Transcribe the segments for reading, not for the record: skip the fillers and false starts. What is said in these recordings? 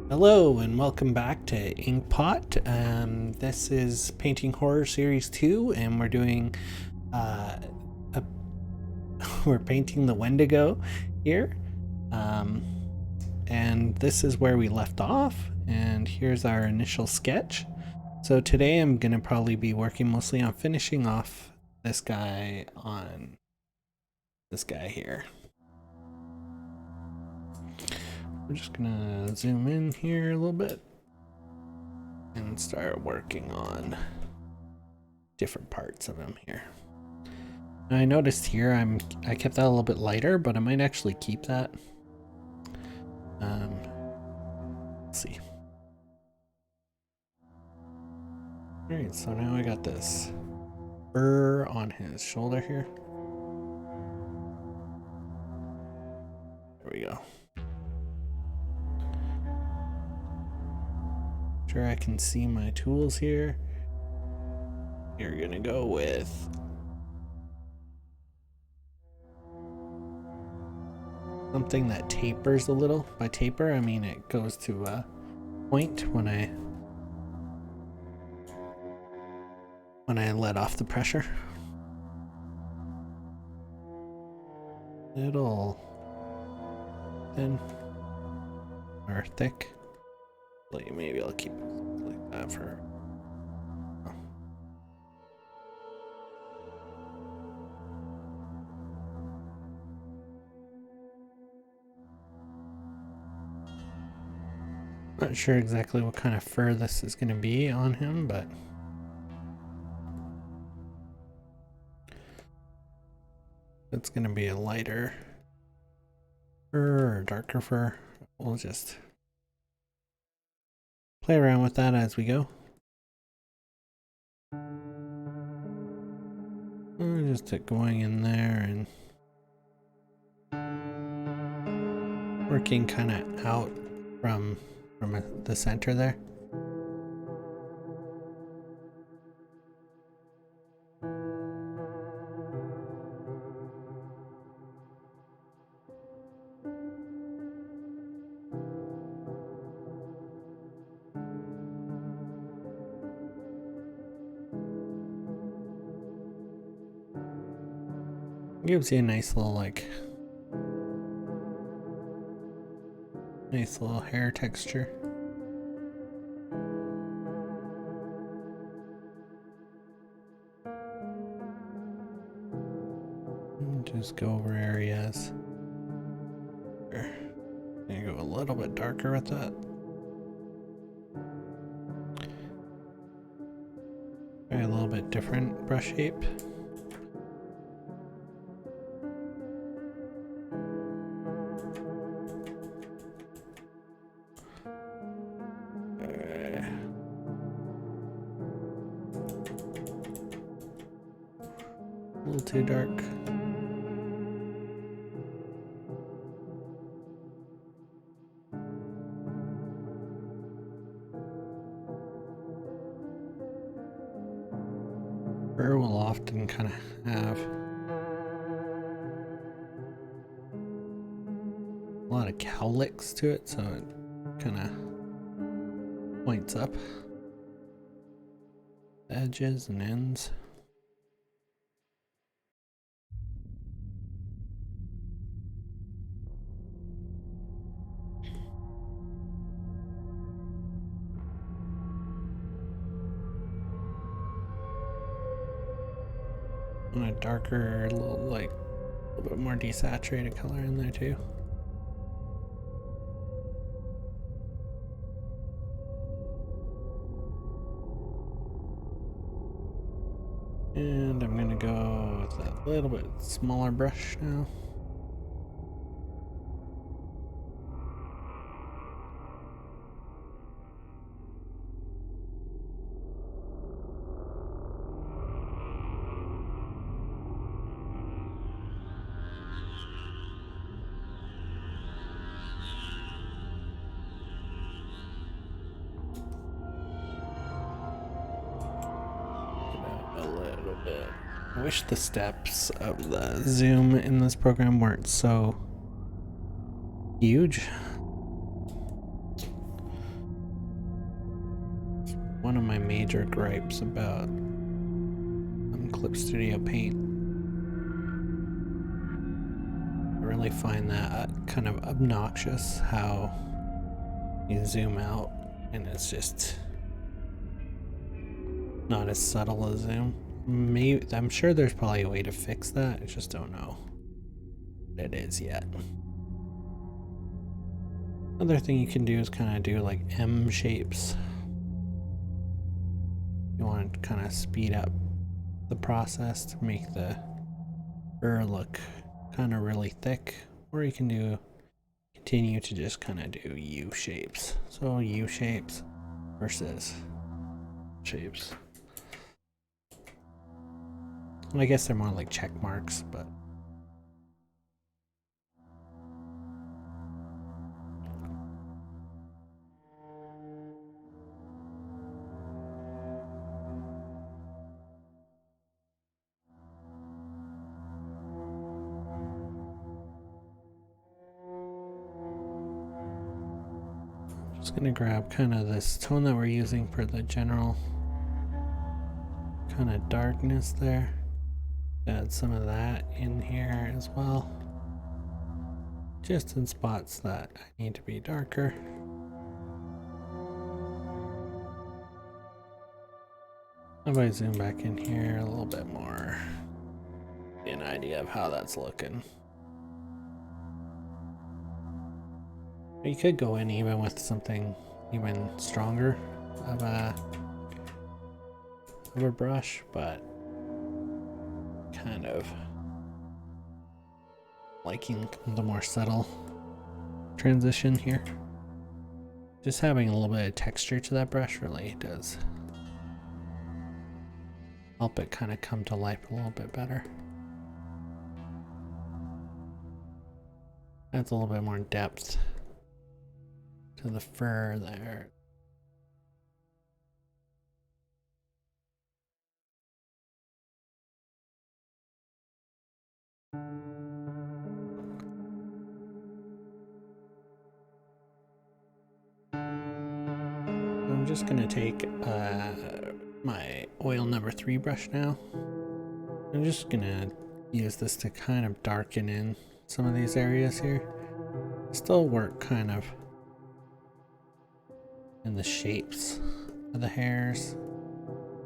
Hello and welcome back to Inkpot. This is Painting Horror Series 2 and we're doing a we're painting the Wendigo here. And this is where we left off, and here's our initial sketch. So today I'm gonna probably be working mostly on finishing off this guy on this guy here. We're just gonna zoom in here a little bit and start working on different parts of him here. Now I noticed here I kept that a little bit lighter, but I might actually keep that. Let's see. Alright, so now I got this fur on his shoulder here. There we go. Sure, I can see my tools here. You're gonna go with something that tapers a little. By taper, I mean it goes to a point when I let off the pressure. Little thin or thick. Maybe I'll keep it like that for. Not sure exactly what kind of fur this is going to be on him, but it's going to be a lighter fur or darker fur. We'll just play around with that as we go. Just going in there and working kind of out from the center there. Gives you a nice little nice little hair texture. Just go over areas. Gonna go a little bit darker with that. Try a little bit different brush shape. A little too dark. Fur will often kind of have a lot of cowlicks to it, so it kind of points up the edges and ends. And a darker, little bit more desaturated color in there too. And I'm gonna go with a little bit smaller brush now. I wish the steps of the zoom in this program weren't so huge. one of my major gripes about Clip Studio Paint. I really find that kind of obnoxious how you zoom out and it's just not as subtle as zoom. Maybe, I'm sure there's probably a way to fix that, I just don't know what it is yet. Another thing you can do is kind of do like M shapes. You want to kind of speed up the process to make the fur look kind of really thick, or you can continue to just kind of do U shapes. So U shapes versus shapes. I guess they're more like check marks, but I'm just gonna grab kind of this tone that we're using for the general kind of darkness there. Add some of that in here as well, just in spots that I need to be darker. If I zoom back in here a little bit more, get an idea of how that's looking. You could go in even with something even stronger of a brush, but kind of liking the more subtle transition here. Just having a little bit of texture to that brush really does help it kind of come to life a little bit better. Adds a little bit more depth to the fur there. I'm just gonna take my oil number 3 brush now. I'm just gonna use this to kind of darken in some of these areas here. Still work kind of in the shapes of the hairs.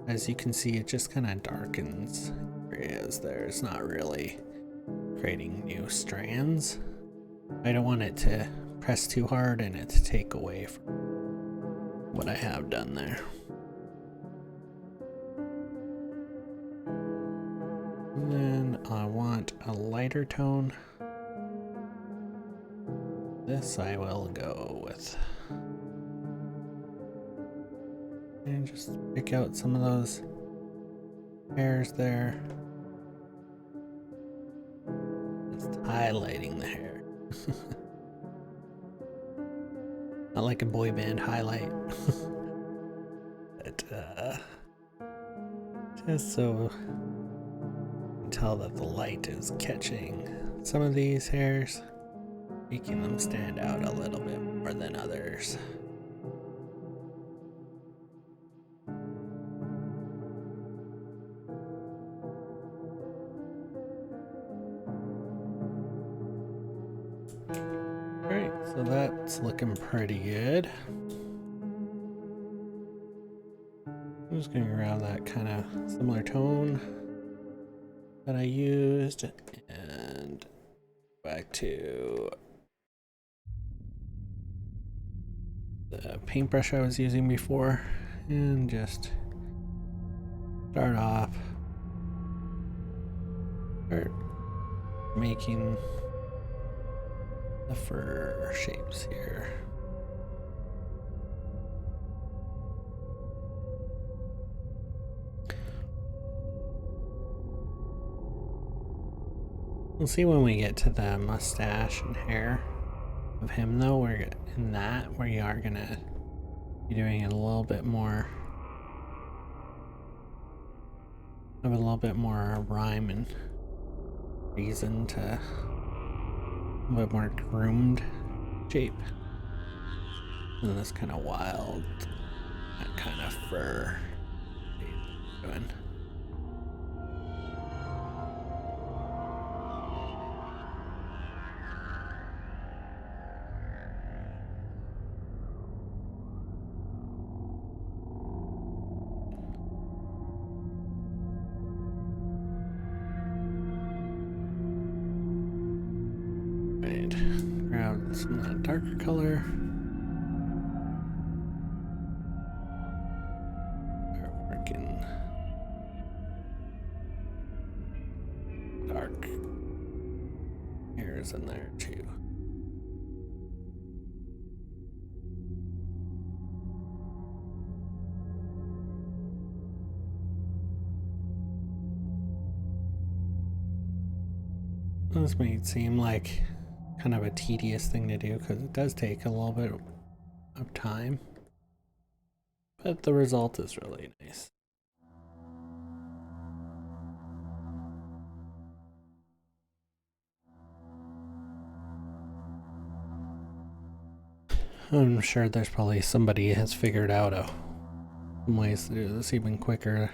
As you can see, it just kind of darkens areas there. It's not really creating new strands. I don't want it to press too hard and it to take away from what I have done there. And then I want a lighter tone. This I will go with. And just pick out some of those hairs there. Just highlighting the hair. Not like a boy band highlight. But just so you can tell that the light is catching some of these hairs, making them stand out a little bit more than others. Alright, so that's looking pretty good. I'm just going to grab that kind of similar tone that I used and back to the paintbrush I was using before and just start making the fur shapes here. We'll see when we get to the mustache and hair of him though, we're in that where you are gonna be doing it a little bit more, have a little bit more rhyme and reason to a bit more groomed shape than this kind of wild that kind of fur. Doing. Right, grab some of that darker color. Start working dark hairs in there too. This may seem like kind of a tedious thing to do because it does take a little bit of time, but the result is really nice. I'm sure there's probably somebody has figured out some ways to do this even quicker,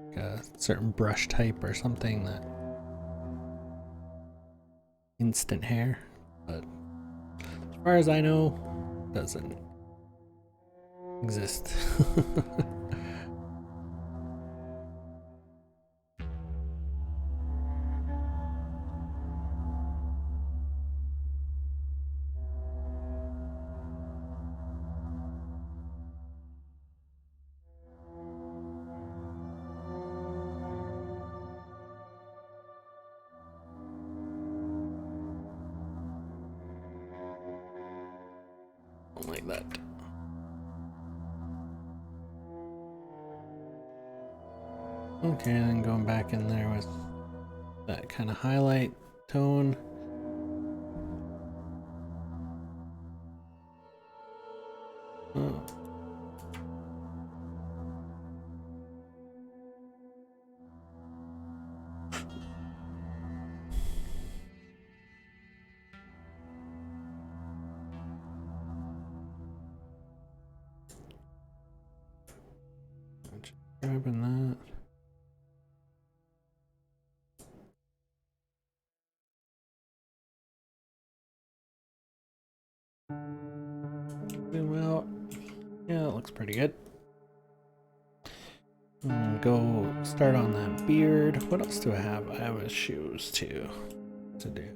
like a certain brush type or something that instant hair, but as far as I know, doesn't exist. Like that. Okay, then going back in there with that kind of highlight tone. Oh. Just grabbing that. Zoom out. Yeah, it looks pretty good. Go start on that beard. What else do I have? I have his shoes too to do.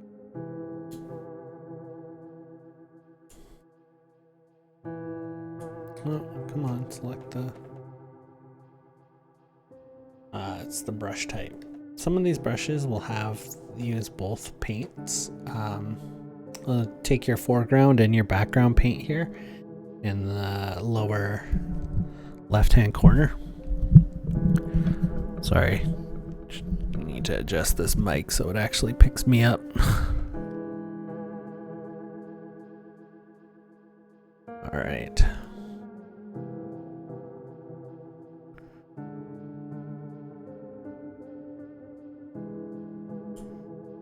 Oh, come on, select the... it's the brush type. Some of these brushes will use both paints. Take your foreground and your background paint here in the lower left-hand corner. Sorry, I need to adjust this mic so it actually picks me up. All right.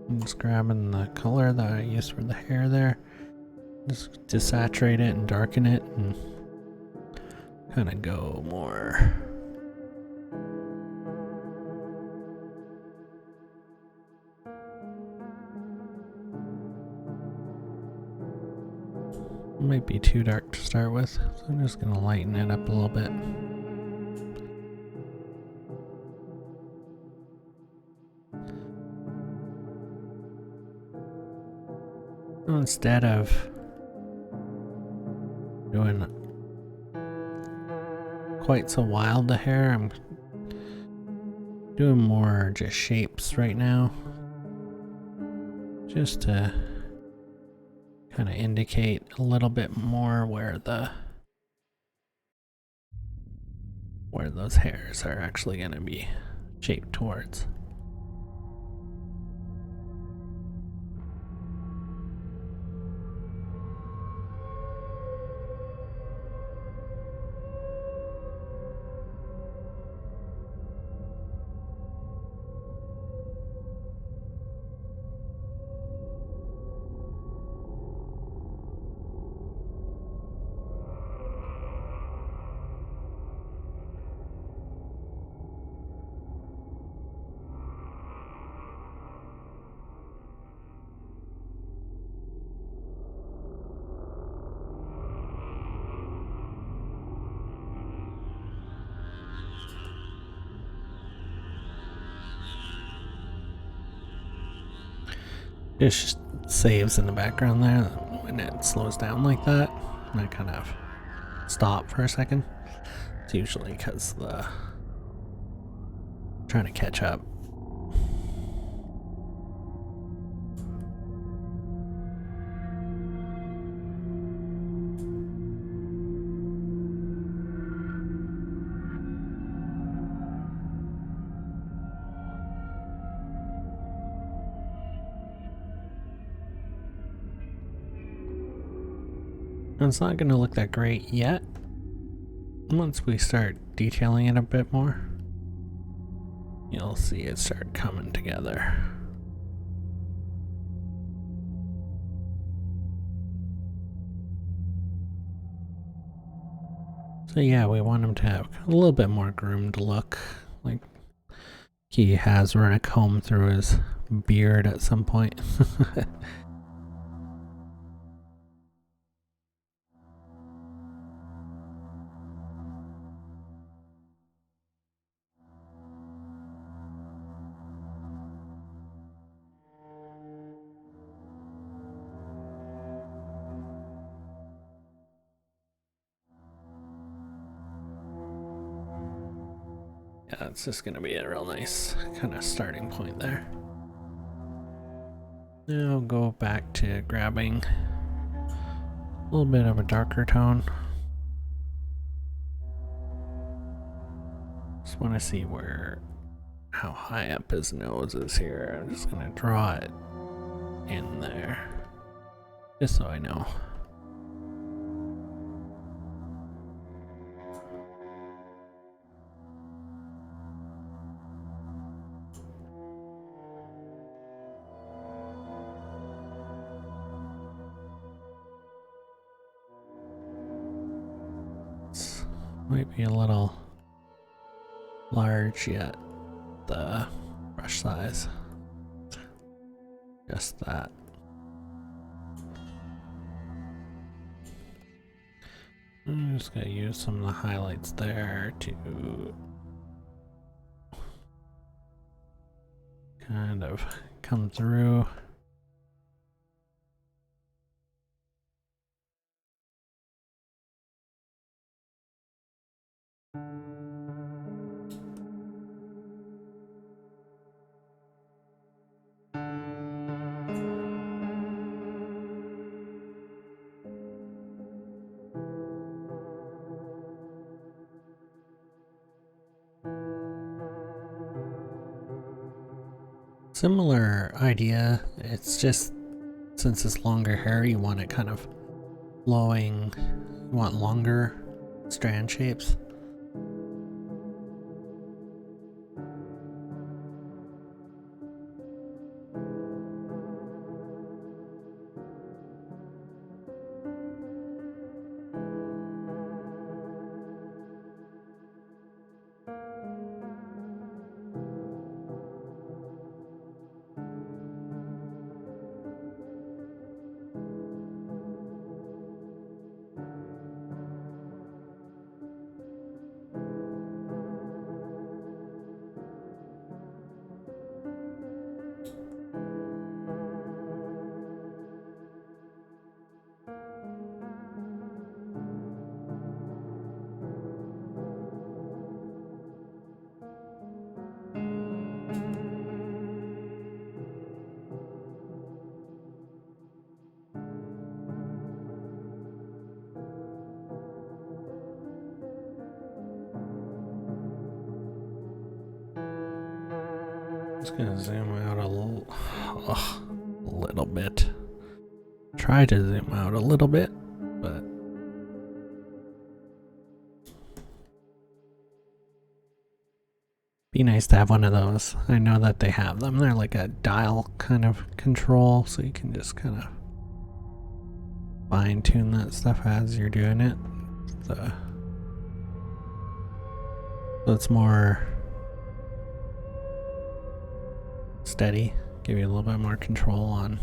I'm just grabbing the color that I used for the hair there. Just desaturate it and darken it and kind of go more. Might be too dark to start with, so I'm just gonna lighten it up a little bit. Instead of doing quite so wild the hair, I'm doing more just shapes right now, just to kind of indicate a little bit more where those hairs are actually going to be shaped towards. It just saves in the background there when it slows down like that. And I kind of stop for a second. It's usually because the trying to catch up. And it's not going to look that great yet. Once we start detailing it a bit more, you'll see it start coming together. So yeah, we want him to have a little bit more groomed look, like he has run a comb through his beard at some point. Yeah, it's just gonna be a real nice kind of starting point there. Now I'll go back to grabbing a little bit of a darker tone. Just want to see how high up his nose is here. I'm just gonna draw it in there, just so I know. Might be a little large yet, the brush size. Just that. I'm just gonna use some of the highlights there to kind of come through. Similar idea, it's just since it's longer hair, you want it kind of flowing, you want longer strand shapes. Just gonna zoom out a little bit. Try to zoom out a little bit, but be nice to have one of those. I know that they have them. They're like a dial kind of control, so you can just kind of fine tune that stuff as you're doing it. So it's more steady, give you a little bit more control on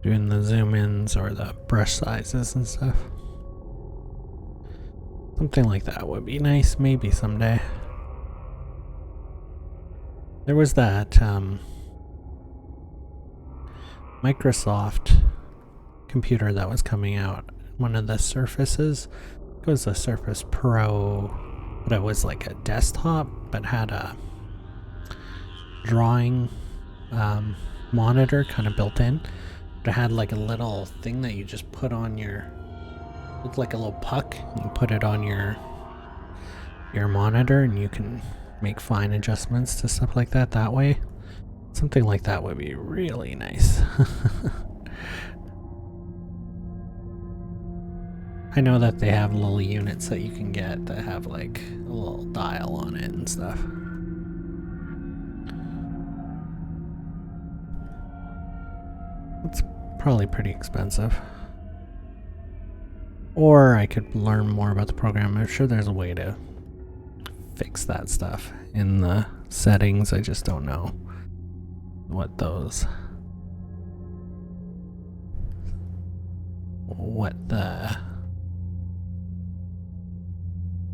doing the zoom ins or the brush sizes and stuff. Something like that would be nice, maybe someday. There was that Microsoft computer that was coming out. One of the Surfaces. It was a Surface Pro, but it was like a desktop, but had a drawing monitor kind of built in. But it had like a little thing that you just put on your, looked like a little puck, and you put it on your monitor, and you can make fine adjustments to stuff like that way. Something like that would be really nice. I know that they have little units that you can get that have like a little dial on it and stuff. It's probably pretty expensive. Or I could learn more about the program. I'm sure there's a way to fix that stuff in the settings. I just don't know what the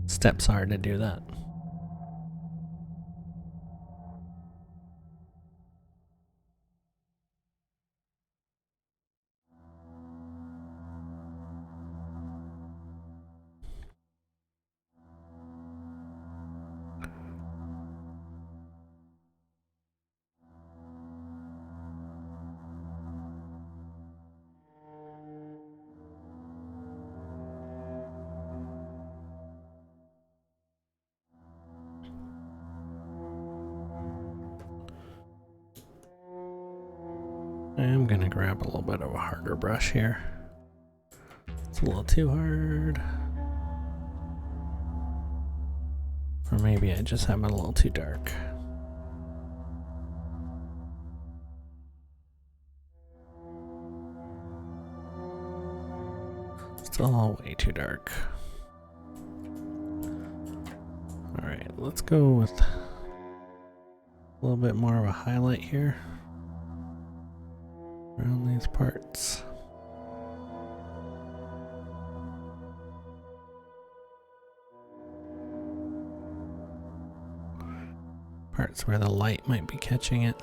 steps are to do that. I'm gonna grab a little bit of a harder brush here. It's a little too hard. Or maybe I just have it a little too dark. Still way too dark. Alright, let's go with a little bit more of a highlight here around these parts. Parts where the light might be catching it.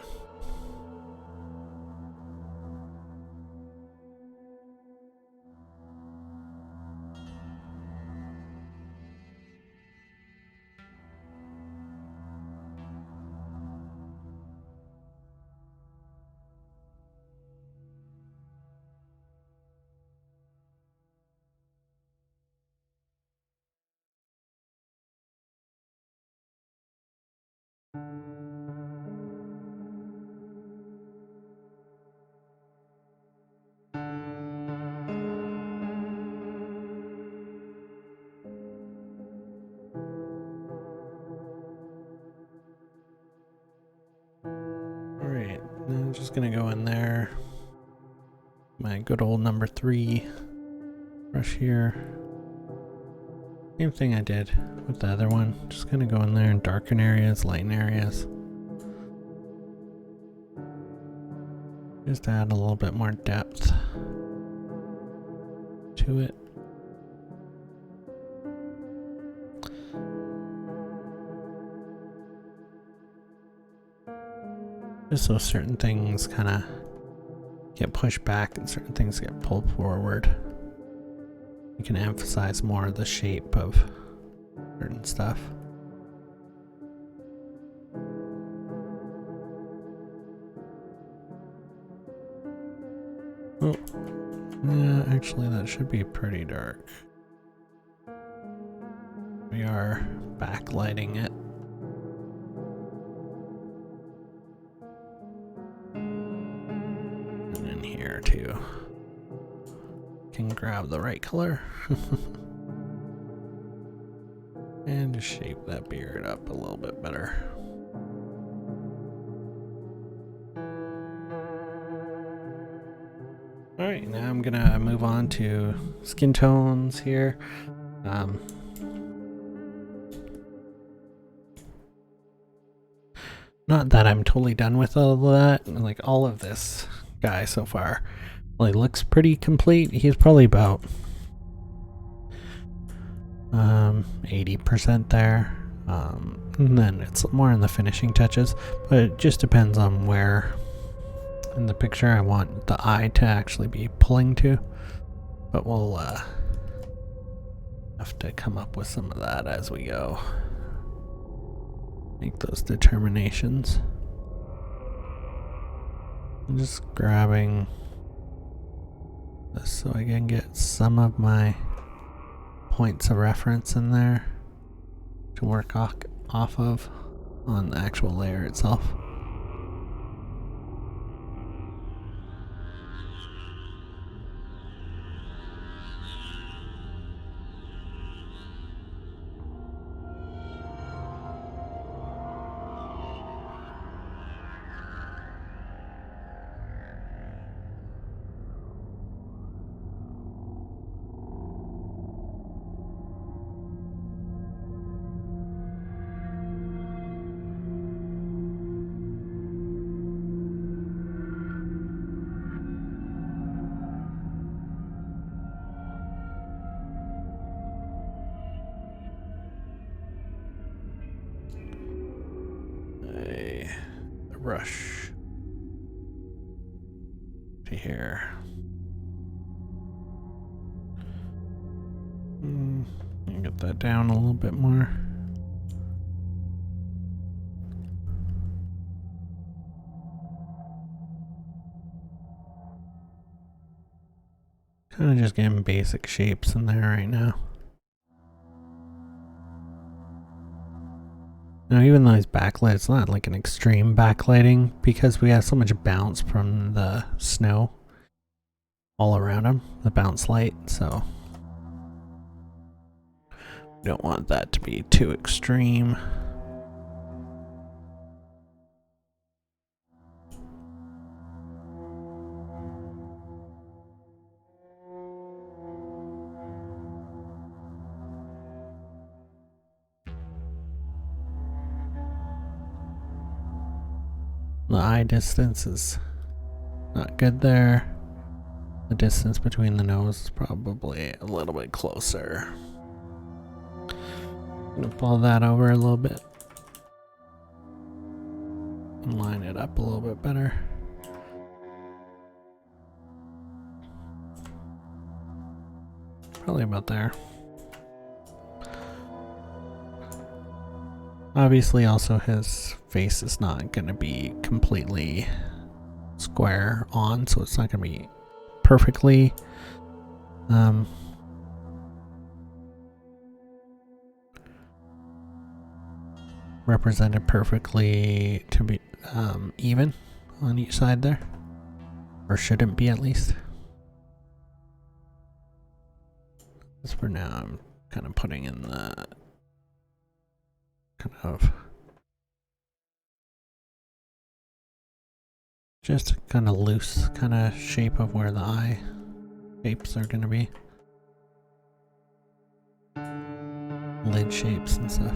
Alright, I'm just gonna go in there. My good old number 3 brush here. Same thing I did with the other one. Just gonna go in there and darken areas, lighten areas. Just add a little bit more depth to it. Just so certain things kind of get pushed back and certain things get pulled forward. You can emphasize more of the shape of certain stuff. Oh, yeah, actually that should be pretty dark. We are backlighting it. And in here too. Can grab the right color. And just shape that beard up a little bit better. Alright, now I'm gonna move on to skin tones here. Not that I'm totally done with all of that. Like all of this guy so far. Well, he looks pretty complete. He's probably about 80% there. And then it's more in the finishing touches, but it just depends on where in the picture I want the eye to actually be pulling to, but we'll have to come up with some of that as we go. Make those determinations. I'm just grabbing this so I can get some of my points of reference in there to work off of on the actual layer itself. Rush to here. Get that down a little bit more. Kind of just getting basic shapes in there right now. Now, even though he's backlit, it's not like an extreme backlighting because we have so much bounce from the snow all around him, the bounce light, so we don't want that to be too extreme. The eye distance is not good there. The distance between the nose is probably a little bit closer. I'm gonna pull that over a little bit and line it up a little bit better. Probably about there. Obviously, also his face is not going to be completely square on, so it's not going to be perfectly represented perfectly to be even on each side there, or shouldn't be at least. As for now, I'm kind of putting in the kind of just kind of loose kind of shape of where the eye shapes are going to be. Lid shapes and stuff.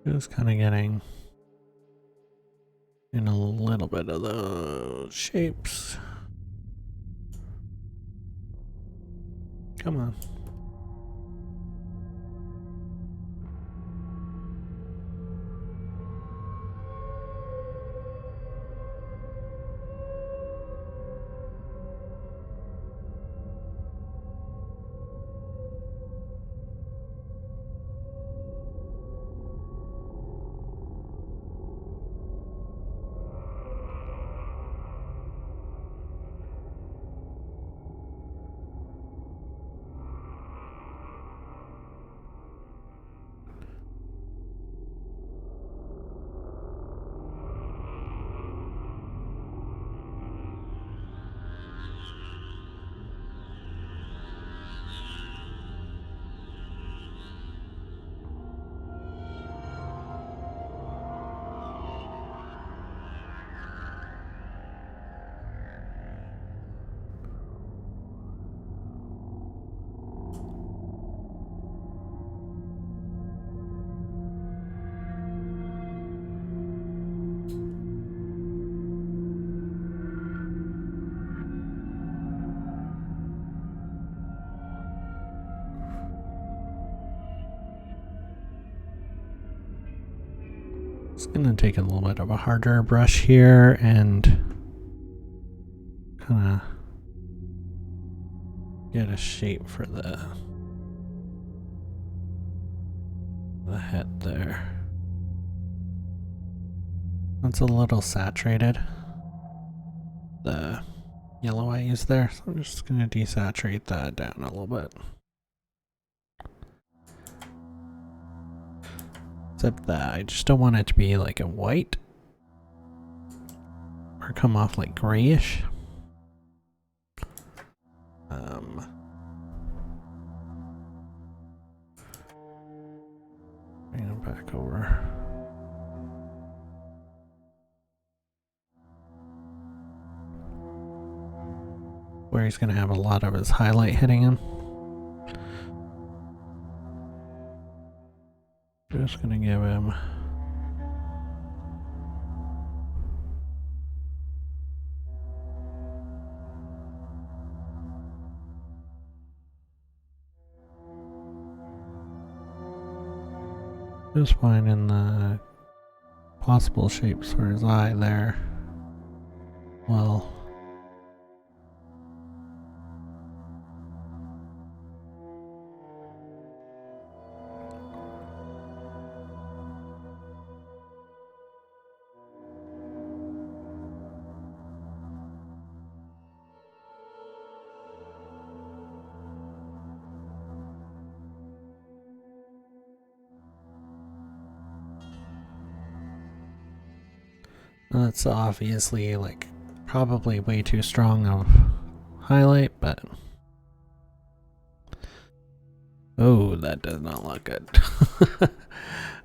Just kind of getting little bit of those shapes. Come on. It's gonna take a little bit of a harder brush here and kind of get a shape for the head there. It's a little saturated, the yellow I used there, so I'm just gonna desaturate that down a little bit. Except that I just don't want it to be like a white or come off like grayish. Bring it back over. Where he's gonna have a lot of his highlight hitting him. Just gonna give him just finding the possible shapes for his eye there. Well, that's obviously like probably way too strong of highlight, but oh, that does not look good.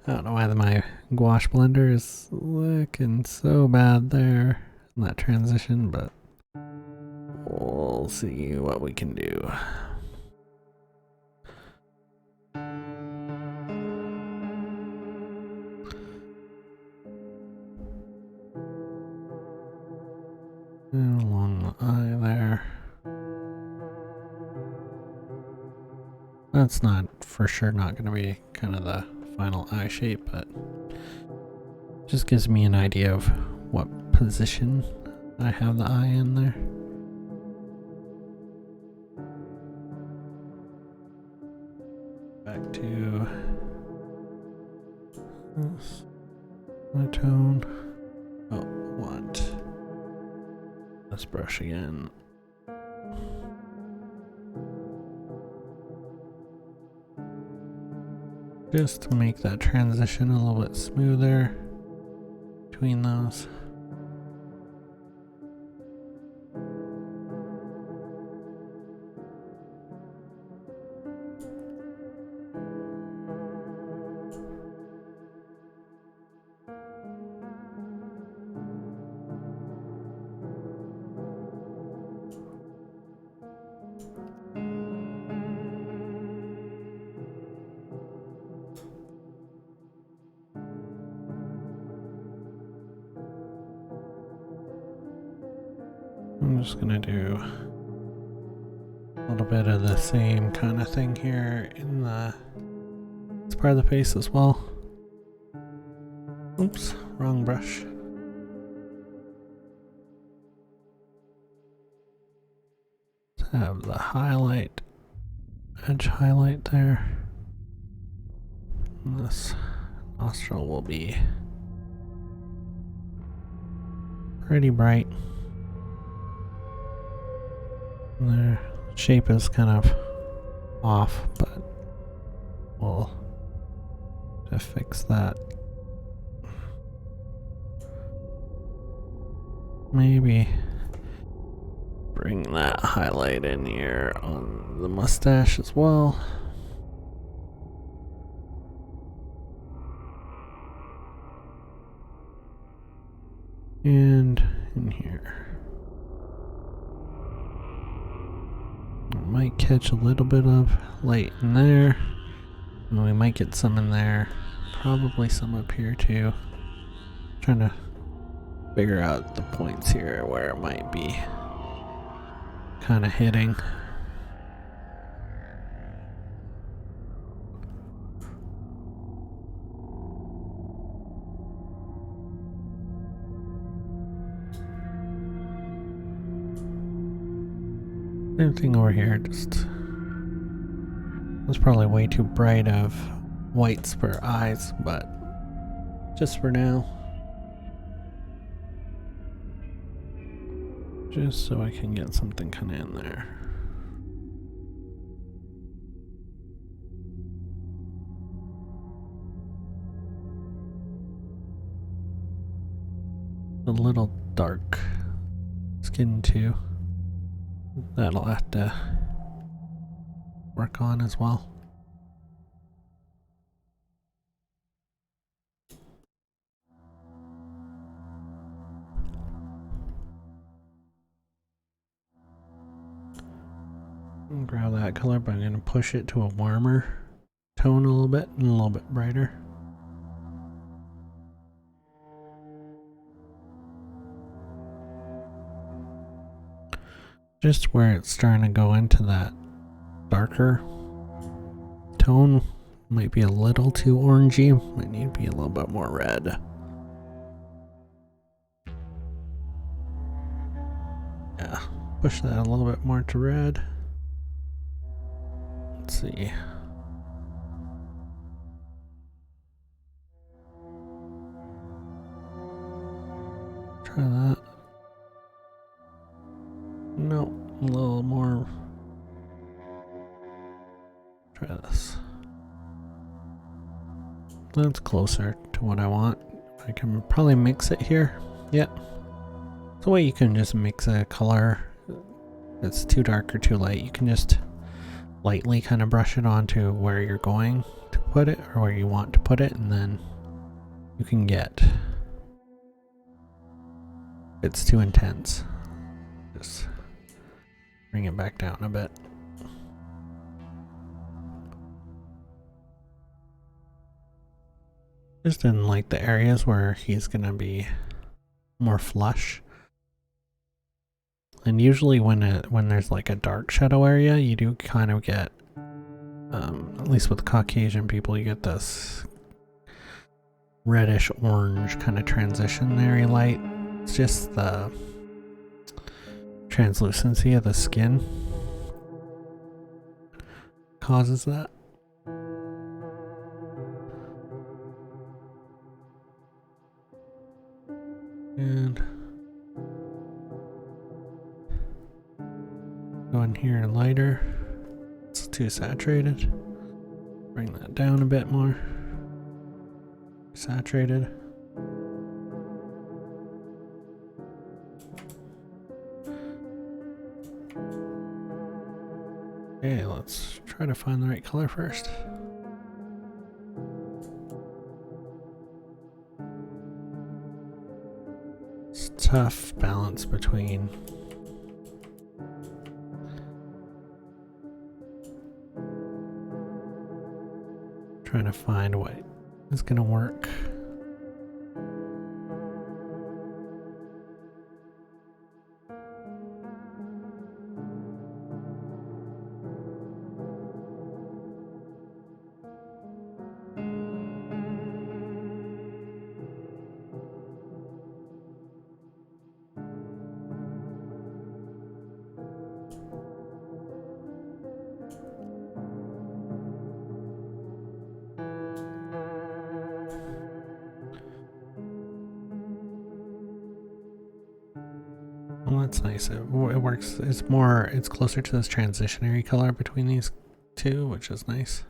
I don't know why my gouache blender is looking so bad there in that transition, but we'll see what we can do. And along the eye there. That's not for sure not going to be kind of the final eye shape, but just gives me an idea of what position I have the eye in there. Back to this, my tone. Oh, want this brush again. Just to make that transition a little bit smoother between those. I'm just gonna do a little bit of the same kind of thing here in this part of the face as well. Oops, wrong brush. Let's have the highlight, edge highlight there. And this nostril will be pretty bright. And their shape is kind of off, but we'll just fix that. Maybe bring that highlight in here on the mustache as well. And in here. I might catch a little bit of light in there. And we might get some in there. Probably some up here too. Trying to figure out the points here where it might be kind of hitting. Same thing over here, just that's probably way too bright of whites for eyes, but just for now. Just so I can get something kind of in there. A little dark skin too. That'll have to work on as well. Grab that color, but I'm going to push it to a warmer tone a little bit and a little bit brighter. Just where it's starting to go into that darker tone, might be a little too orangey, might need to be a little bit more red. Yeah, push that a little bit more to red. Let's see. Try that. No, a little more. Try this. That's closer to what I want. I can probably mix it here. Yep. The way you can just mix a color. If it's too dark or too light, you can just lightly kind of brush it onto where you're going to put it or where you want to put it, and then you can get, if it's too intense, just bring it back down a bit. Just in like the areas where he's gonna be more flush. And usually when there's like a dark shadow area, you do kind of get, at least with Caucasian people, you get this reddish orange kind of transitionary light. It's just the translucency of the skin causes that. And go in here lighter. It's too saturated. Bring that down a bit more. Saturated. Okay, let's try to find the right color first. It's a tough balance between trying to find what is going to work. that's nice. It works. It's closer to this transitionary color between these two, which is nice.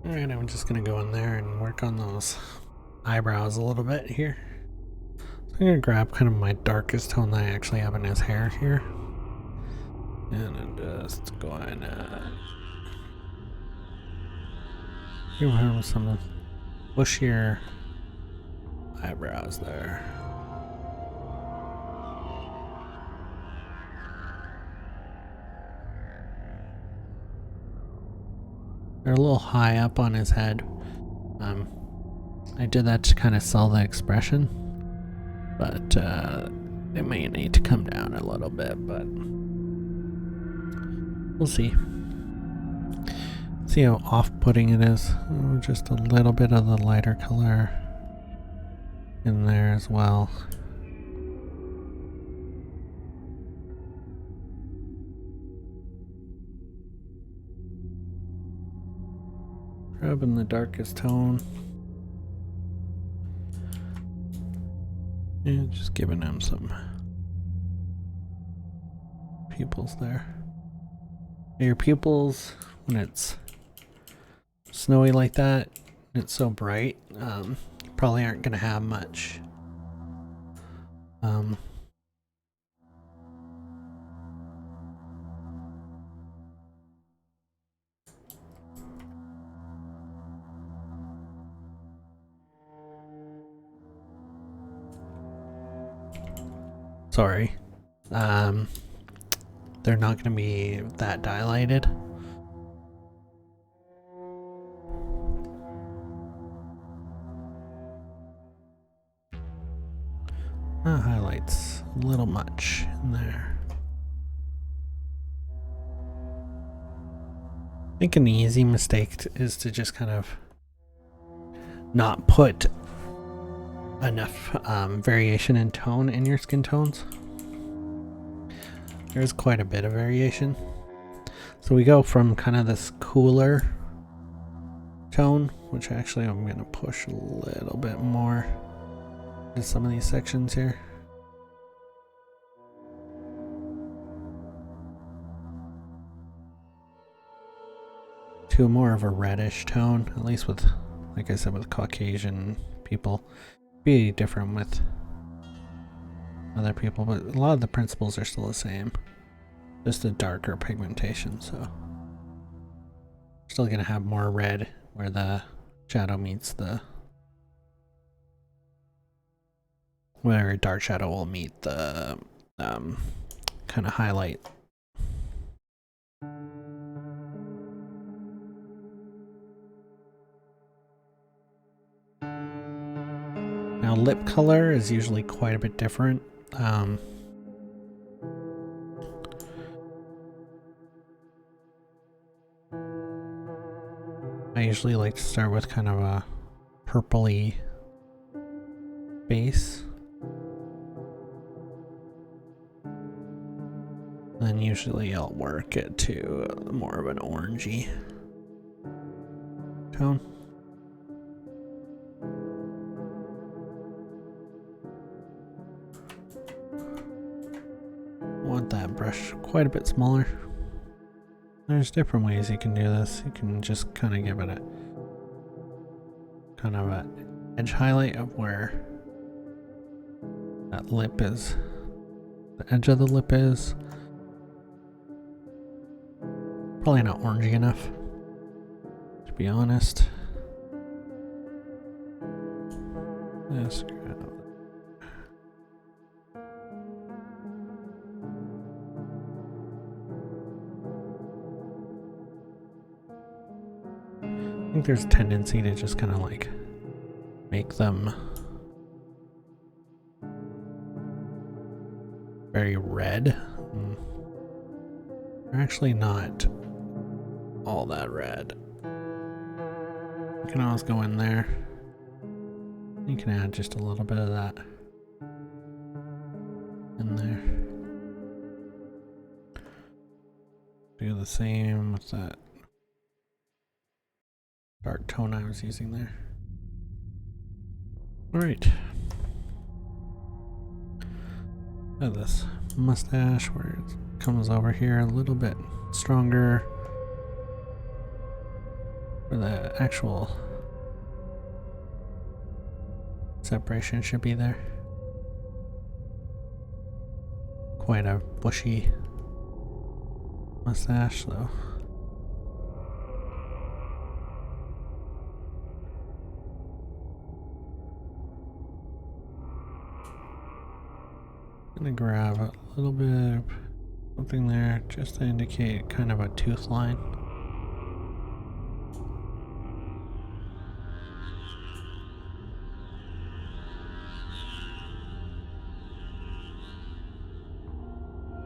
Alright, I'm just gonna go in there and work on those eyebrows a little bit here. So I'm gonna grab kind of my darkest tone that I actually have in his hair here. And I'm just going to give him some bushier eyebrows there. They're a little high up on his head. I did that to kind of sell the expression, but they may need to come down a little bit, but we'll see. See how off-putting it is. Oh, just a little bit of the lighter color in there as well. Grabbing the darkest tone. And just giving him some pupils there. Your pupils, when it's snowy like that, it's so bright, probably aren't going to have much sorry. They're not going to be that dilated. Highlights a little much in there. I think an easy mistake is to just kind of not put enough variation in tone in your skin tones. There's quite a bit of variation. So we go from kind of this cooler tone, which actually I'm going to push a little bit more in some of these sections here. To more of a reddish tone, at least with, like I said, with Caucasian people. Be different with other people, but a lot of the principles are still the same. Just a darker pigmentation, so still gonna have more red where the shadow meets the, where a dark shadow will meet the kind of highlight. Now lip color is usually quite a bit different. I usually like to start with kind of a purpley base. Then usually I'll work it to more of an orangey tone. Want that brush quite a bit smaller. There's different ways you can do this. You can just kind of give it a kind of an edge highlight of where that lip is, the edge of the lip is. Probably not orangey enough, to be honest. Yes. I think there's a tendency to just kind of like make them very red. They're actually not all that red. You can always go in there. You can add just a little bit of that in there. Do the same with that dark tone I was using there. Alright. Look at this mustache where it comes over here a little bit stronger. Where the actual separation should be there. Quite a bushy mustache though. I'm gonna grab a little bit of something there just to indicate kind of a tooth line.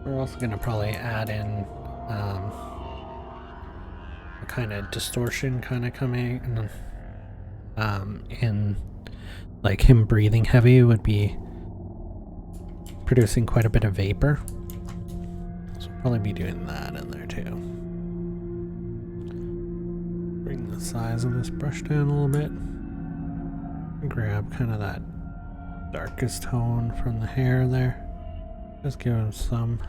We're also gonna probably add in a kind of distortion kind of coming in, like him breathing heavy would be producing quite a bit of vapor. So we'll probably be doing that in there too. Bring the size of this brush down a little bit. Grab kind of that darkest tone from the hair there. Just give him some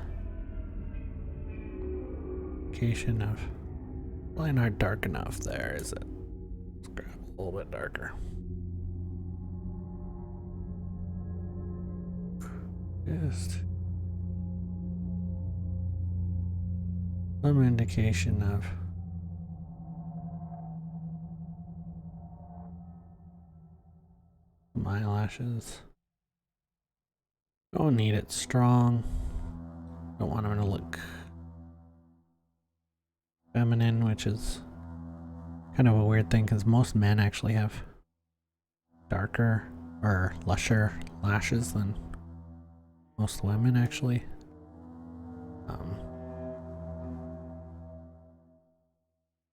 indication of probably not dark enough there, is it? Let's grab a little bit darker. Just some indication of some eyelashes. Don't need it strong. Don't want them to look feminine, which is kind of a weird thing because most men actually have darker or lusher lashes than most women actually.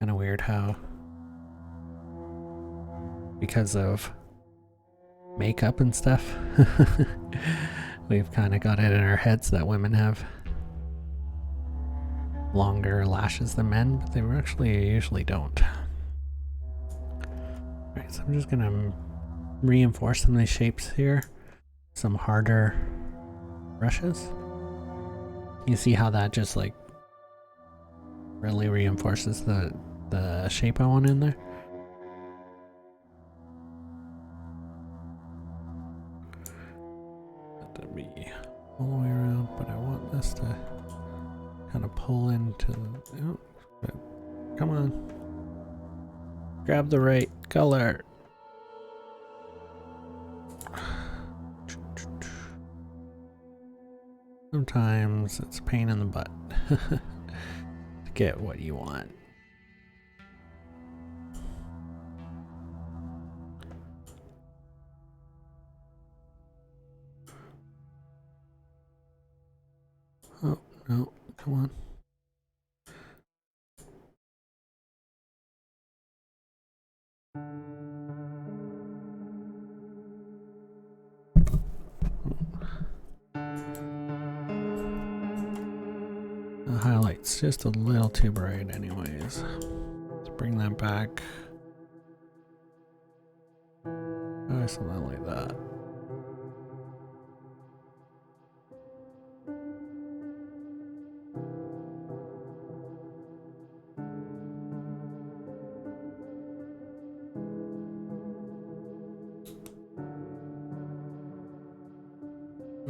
Kind of weird how, because of makeup and stuff, we've kind of got it in our heads that women have longer lashes than men, but they actually usually don't. Alright, so I'm just gonna reinforce some of these shapes here. Some harder brushes. You see how that just like really reinforces the shape I want in there? Let that be all the way around, but I want this to kind of pull into the, oh, come on. Grab the right color. Sometimes it's a pain in the butt to get what you want. Oh, no, come on. The highlight's just a little too bright anyways. Let's bring that back. Oh, something like that.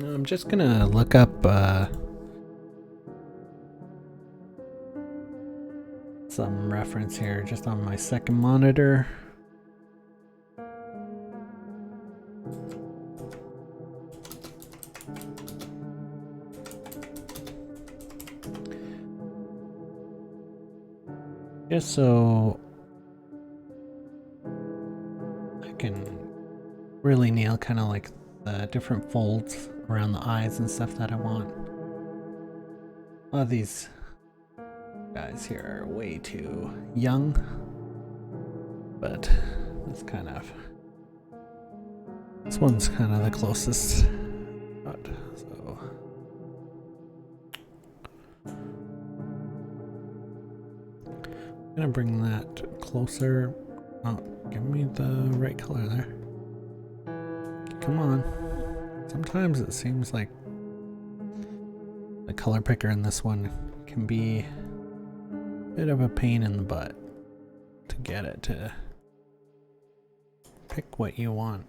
I'm just gonna look up some reference here just on my second monitor. Just so I can really nail kind of like the different folds around the eyes and stuff that I want. A lot of these guys here are way too young, but this one's kind of the closest. But, so I'm gonna bring that closer. Oh, give me the right color there. Come on. Sometimes it seems like the color picker in this one can be a bit of a pain in the butt to get it to pick what you want.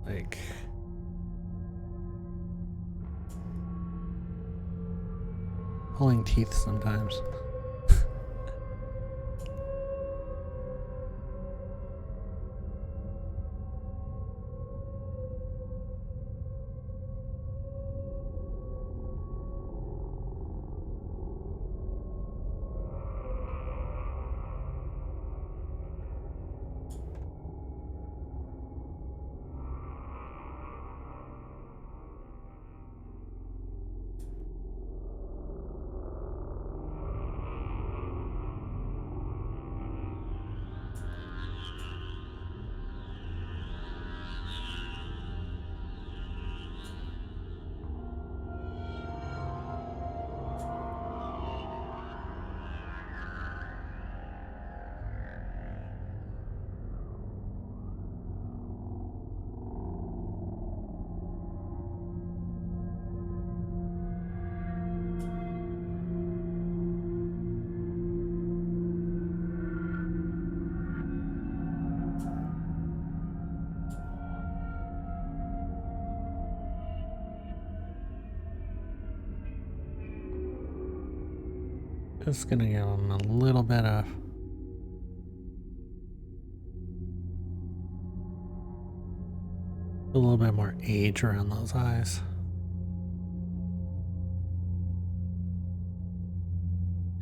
Like, pulling teeth sometimes. Just gonna give him a little bit of a little bit more age around those eyes.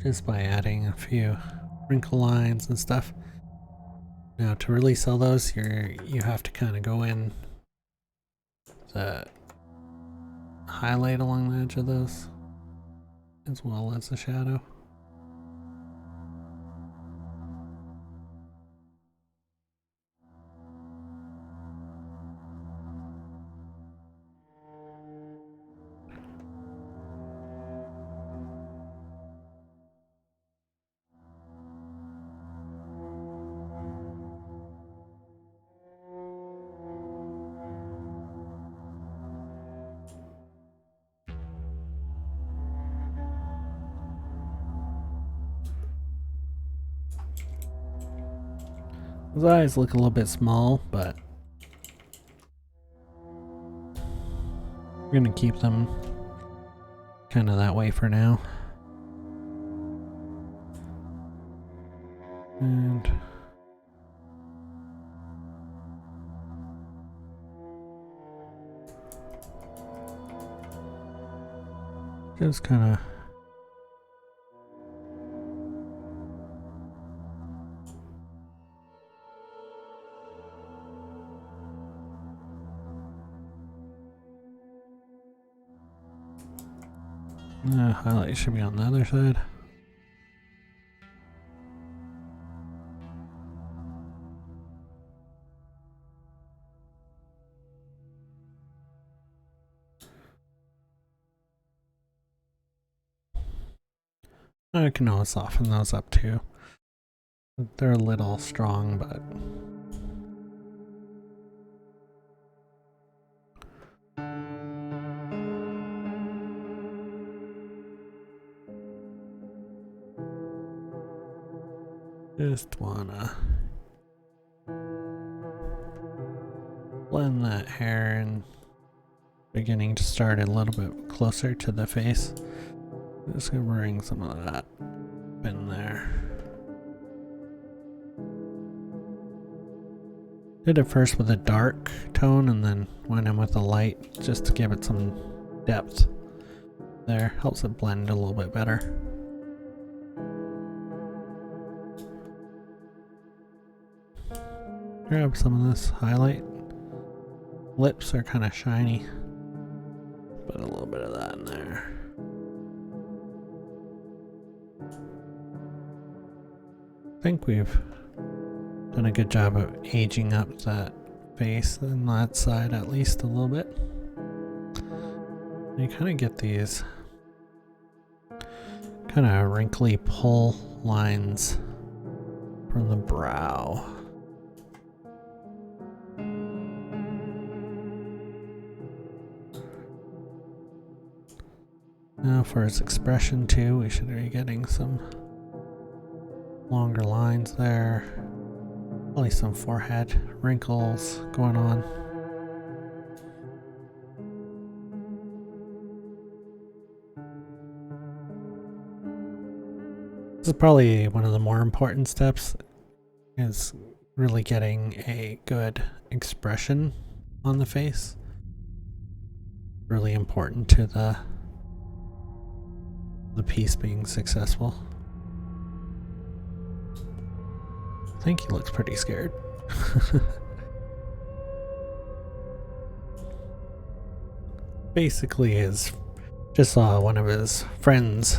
Just by adding a few wrinkle lines and stuff. Now to really sell those, you have to kind of go in the highlight along the edge of those, as well as the shadow. His eyes look a little bit small, but we're gonna keep them kind of that way for now. And just kind of highlight should be on the other side. I can always soften those up too. They're a little strong, but just wanna blend that hair and beginning to start a little bit closer to the face. Just gonna bring some of that in there. Did it first with a dark tone and then went in with a light just to give it some depth there. Helps it blend a little bit better. grab some of this highlight. Lips are kind of shiny. Put a little bit of that in there. I think we've done a good job of aging up that face on that side at least a little bit. You kind of get these kind of wrinkly pull lines from the brow. Now for his expression too, we should be getting some longer lines there. Probably some forehead wrinkles going on. This is probably one of the more important steps, is really getting a good expression on the face. Really important to the piece being successful. I think he looks pretty scared. Basically, just saw one of his friends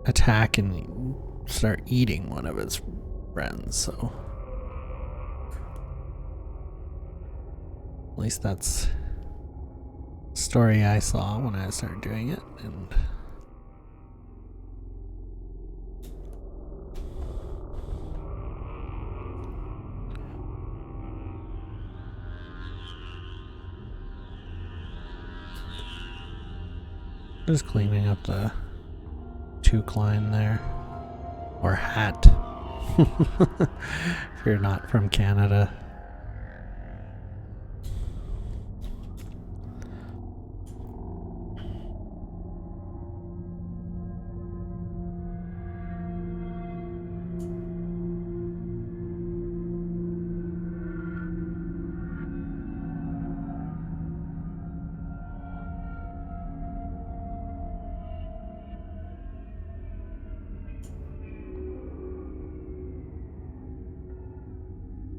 attack and start eating one of his friends, so at least that's the story I saw when I started doing it. And just cleaning up the toque line there, or hat if you're not from Canada.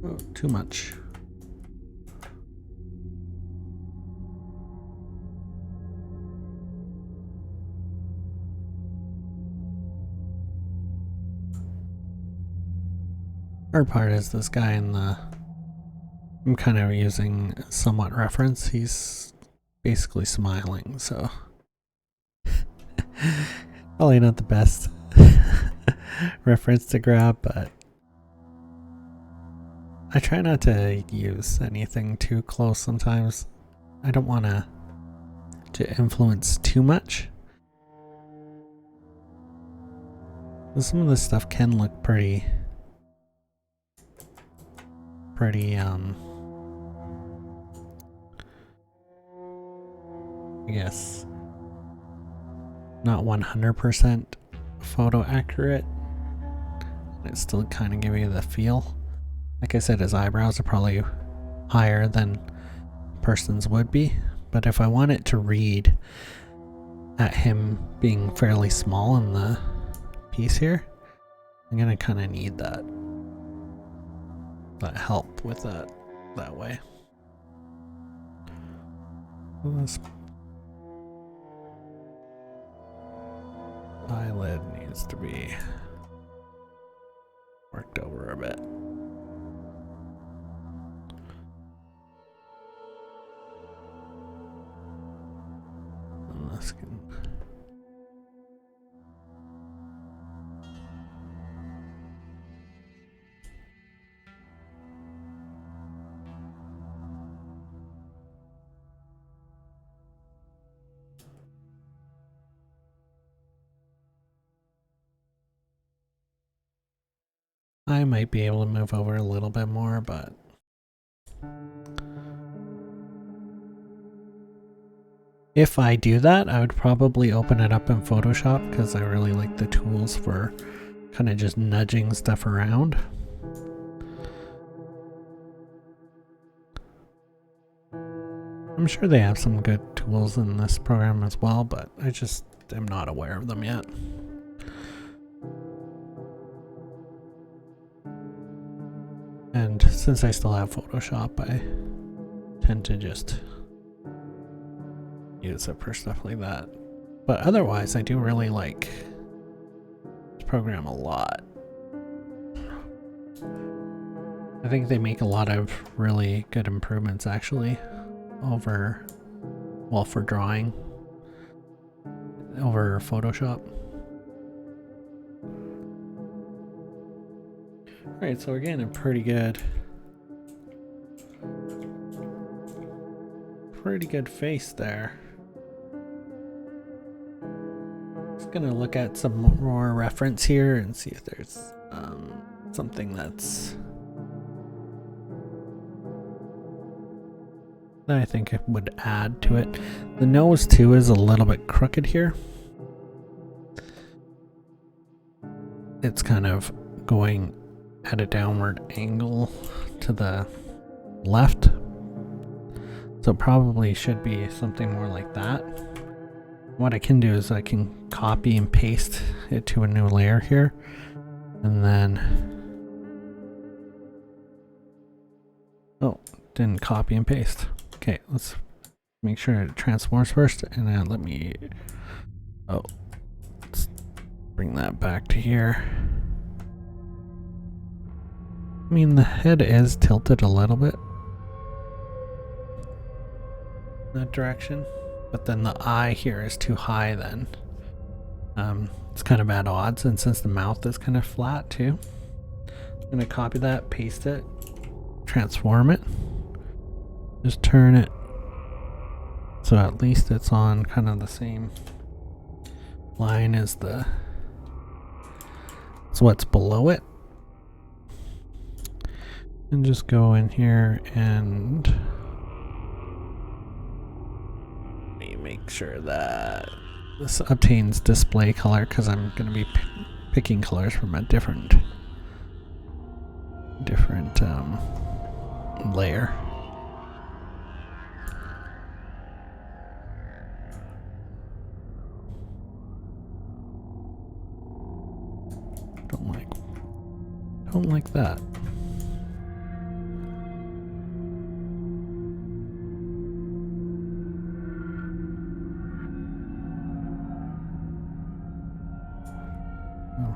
Oh, too much. Third part is this guy in the... I'm kind of using somewhat reference. He's basically smiling, so... Probably not the best reference to grab, but... I try not to use anything too close sometimes. I don't want to influence too much. Some of this stuff can look pretty I guess not 100% photo accurate. It still kind of give you the feel. Like I said, his eyebrows are probably higher than a person's would be, but if I want it to read at him being fairly small in the piece here, I'm gonna kind of need that help with that way. This eyelid needs to be worked over a bit. And this can... I might be able to move over a little bit more, but if I do that, I would probably open it up in Photoshop because I really like the tools for kind of just nudging stuff around. I'm sure they have some good tools in this program as well, but I just am not aware of them yet. And since I still have Photoshop, I tend to just use it for stuff like that. But otherwise, I do really like this program a lot. I think they make a lot of really good improvements actually over, well, for drawing over Photoshop. Alright, so we're getting a pretty good face there. Just gonna look at some more reference here and see if there's something that I think it would add to it. The nose too is a little bit crooked here. It's kind of going at a downward angle to the left. So it probably should be something more like that. What I can do is I can copy and paste it to a new layer here. And then, oh, didn't copy and paste. Okay, let's make sure it transforms first, and then let me, let's bring that back to here. I mean, the head is tilted a little bit in that direction, but then the eye here is too high then. It's kind of at odds, and since the mouth is kind of flat too, I'm gonna copy that, paste it, transform it, just turn it so at least it's on kind of the same line as what's below it. And just go in here and let me make sure that this obtains display color, because I'm going to be picking colors from a different layer. Don't like that.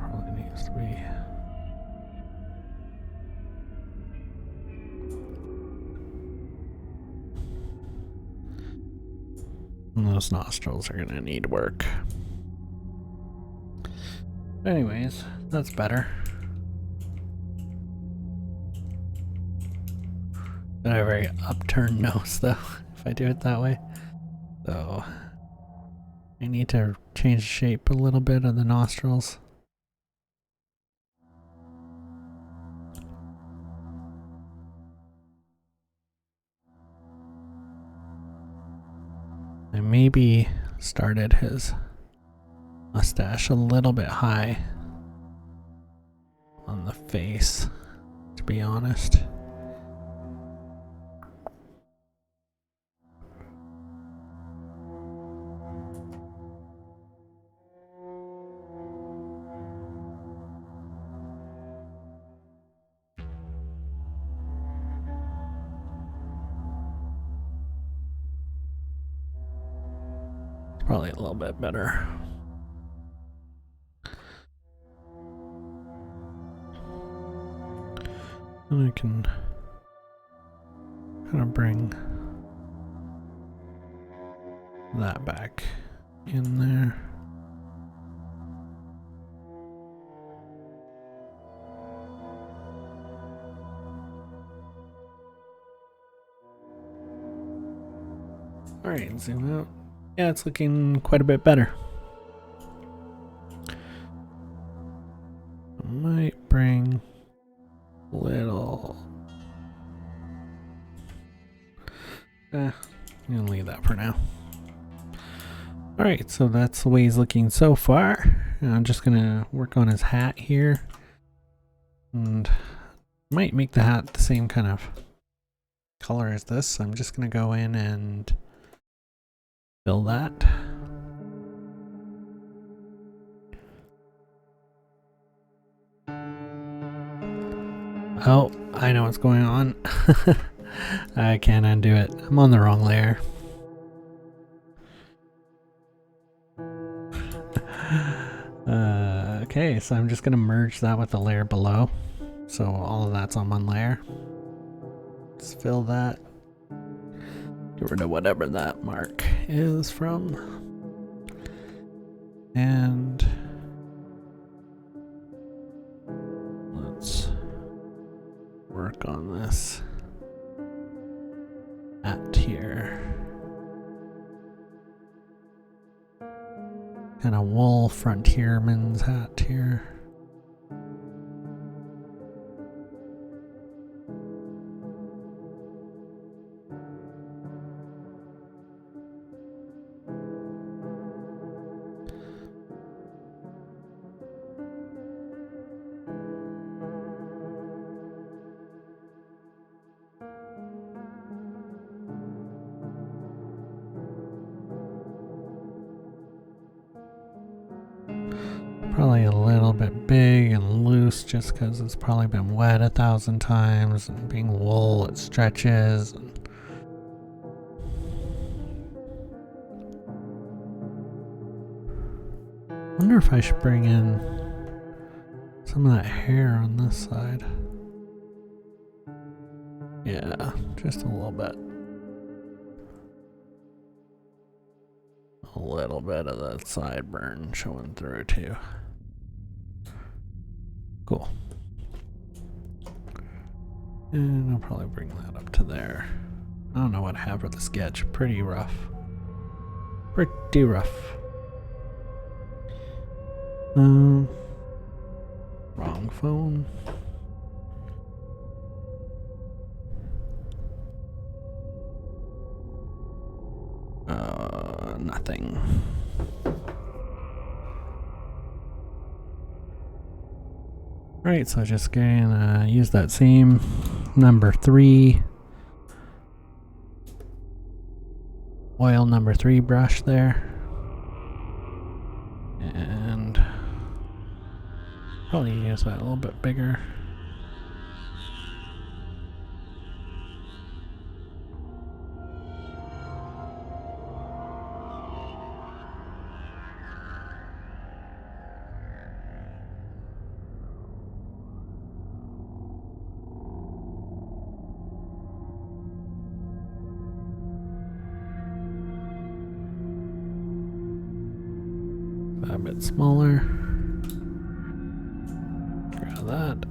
Probably needs to be. And those nostrils are gonna need work. Anyways, that's better. But I have a very upturned nose though, if I do it that way. So I need to change the shape a little bit of the nostrils. I maybe started his mustache a little bit high on the face, to be honest. Probably a little bit better. And I can kind of bring that back in there. All right, zoom out. Yeah, it's looking quite a bit better. I might bring a little. I'm gonna leave that for now. All right, so that's the way he's looking so far. And I'm just gonna work on his hat here, and might make the hat the same kind of color as this. I'm just gonna go in and fill that. Oh, I know what's going on. I can't undo it. I'm on the wrong layer. Okay, so I'm just gonna merge that with the layer below. So all of that's on one layer. Just fill that. Get rid of whatever that mark is from. And let's work on this at here. Kind of wool frontierman's hat here. Probably a little bit big and loose just because it's probably been wet 1,000 times, and being wool, it stretches. I wonder if I should bring in some of that hair on this side. Yeah, just a little bit. A little bit of the sideburn showing through too. Cool. And I'll probably bring that up to there. I don't know what I have for the sketch. Pretty rough. Pretty rough. Wrong phone. Nothing. Alright, so just gonna use that same number 3 oil number 3 brush there. And probably use that a little bit bigger. A bit smaller. Grab that.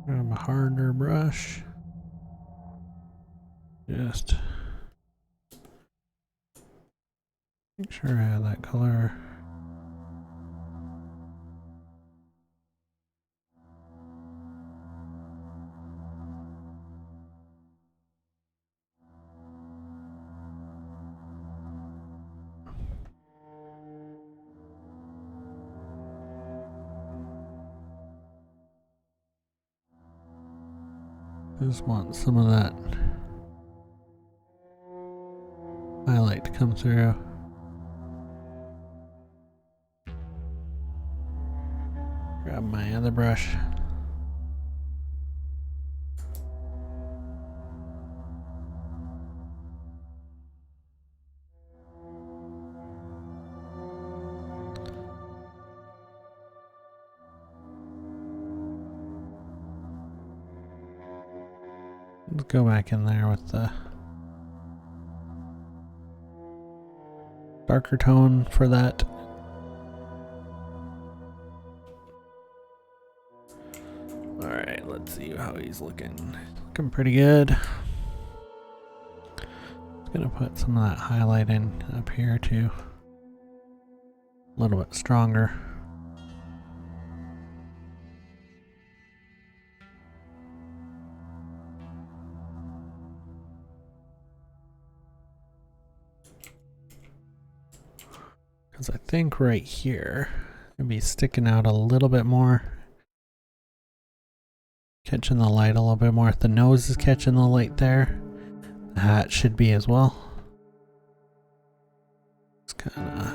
Grab a harder brush. Just make sure I have that color. Just want some of that highlight to come through. Grab my other brush. Let's go back in there with the darker tone for that. Alright, let's see how he's looking. Looking pretty good. Just gonna put some of that highlight in up here too. A little bit stronger. Because I think right here, it'd be sticking out a little bit more. Catching the light a little bit more. If the nose is catching the light there, the hat should be as well. It's kind of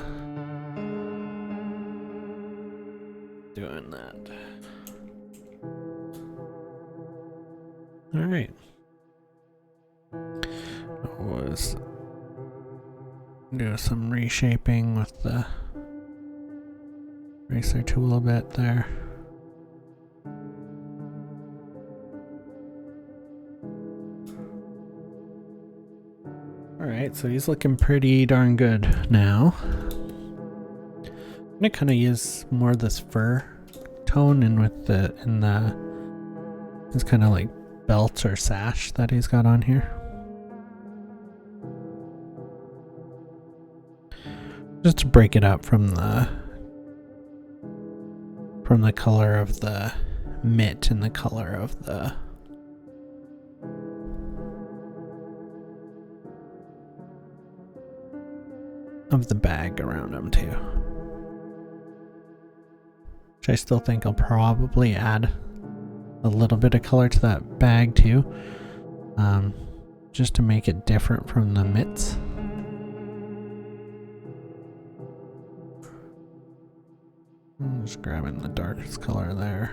doing that. All right. Was do some reshaping with the eraser tool a bit there. Alright, so he's looking pretty darn good now. I'm gonna kind of use more of this fur tone and with this kind of like belt or sash that he's got on here. Just to break it up from the color of the mitt and the color of the bag around him too. Which I still think I'll probably add a little bit of color to that bag too. Just to make it different from the mitts. I'm just grabbing the darkest color there.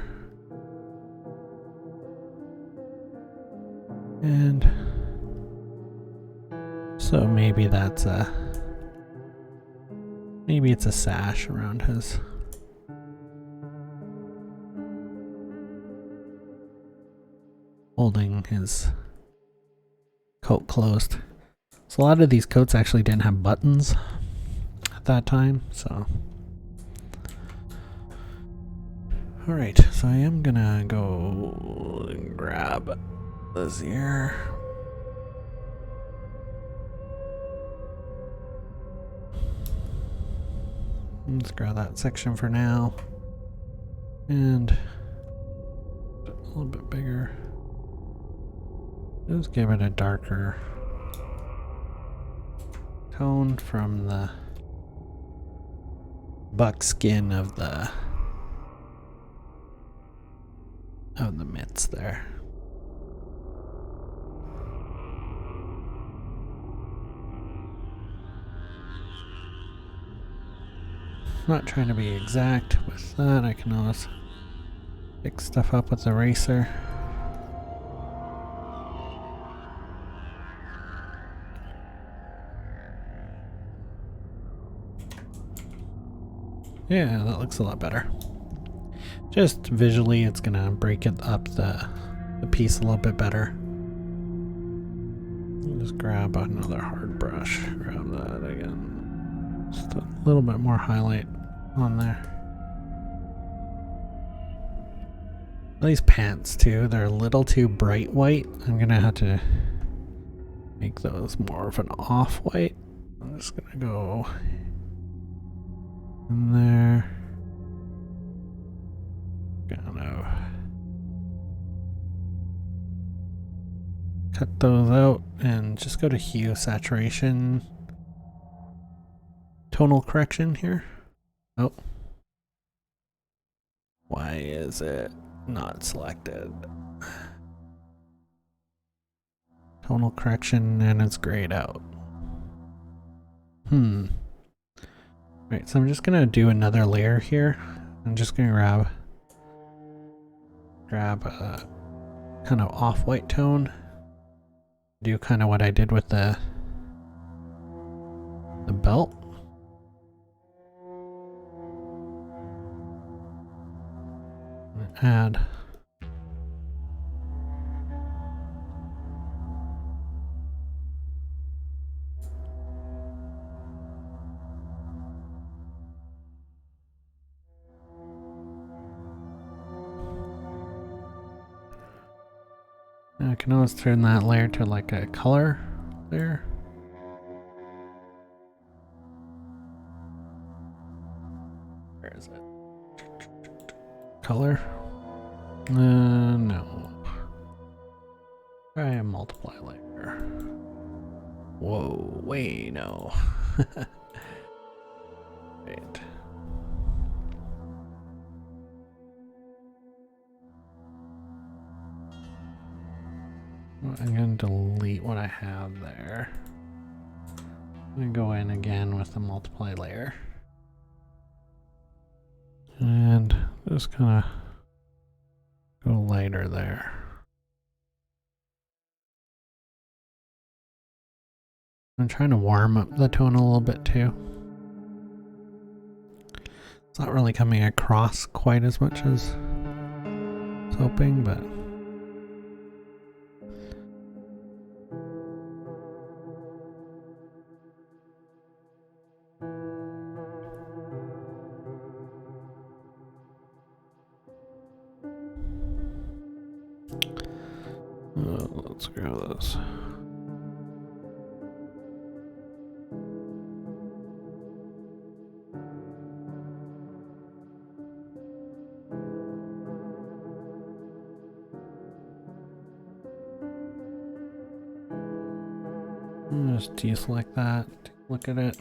And so maybe that's maybe it's a sash around his holding his coat closed. So a lot of these coats actually didn't have buttons at that time, so. Alright, so I am gonna go and grab this here. Let's grab that section for now. And a little bit bigger. Just give it a darker tone from the buckskin of the mitts there. Not trying to be exact with that. I can always pick stuff up with the eraser. Yeah, that looks a lot better. Just visually, it's gonna break it up the piece a little bit better. Just grab another hard brush. Grab that again. Just a little bit more highlight on there. These pants too, they're a little too bright white. I'm gonna have to make those more of an off-white. I'm just gonna go in there. Kind of cut those out and just go to hue, saturation, tonal correction here. Oh. Why is it not selected? Tonal correction and it's grayed out. Right, so I'm just gonna do another layer here. I'm just gonna grab a kind of off-white tone. Do kind of what I did with the belt. Add I can always turn that layer to like a color layer. Where is it? Color? No. Try a multiply layer. Whoa, wait, no. Right. I'm going to delete what I have there. I'm going to go in again with the multiply layer. And just kind of go lighter there. I'm trying to warm up the tone a little bit too. It's not really coming across quite as much as I was hoping, but let's grab this. Just deselect that, look at it.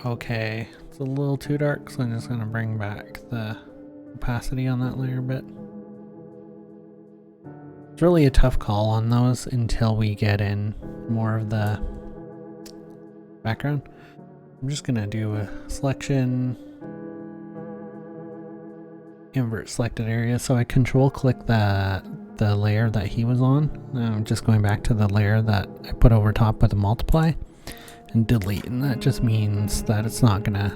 Okay, it's a little too dark, so I'm just going to bring back the opacity on that layer a bit. It's really a tough call on those until we get in more of the background. I'm just going to do a selection, invert selected area, so I control click the layer that he was on. I'm just going back to the layer that I put over top with the multiply and delete, and that just means that it's not gonna